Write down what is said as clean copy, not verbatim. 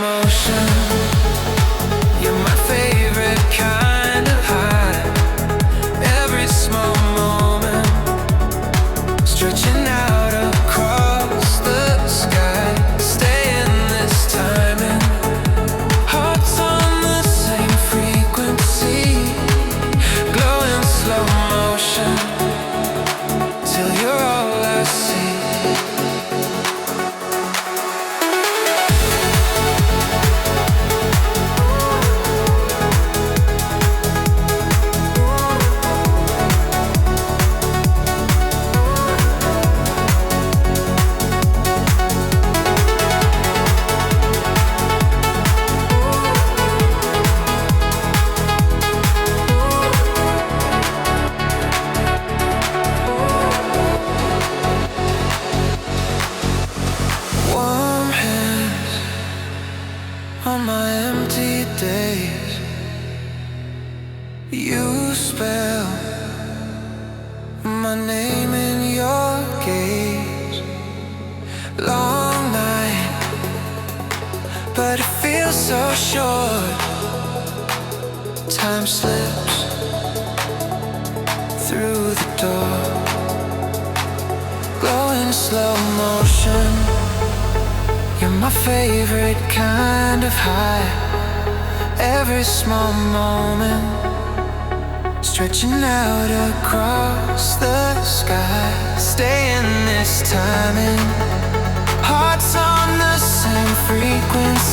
motion. You're my favorite kind of high. Every small moment, stretching out across the sky. Stay in this timing. Hearts on the same frequency. Glow in slow motion till you're all I see. Warm hands on my empty days. You spell my name in your gaze. Long night, but it feels so short. Time slips through the door. Glow in slow motion. You're my favorite kind of high. Every small moment, stretching out across the sky. Stay in this timing. Hearts on the same frequency.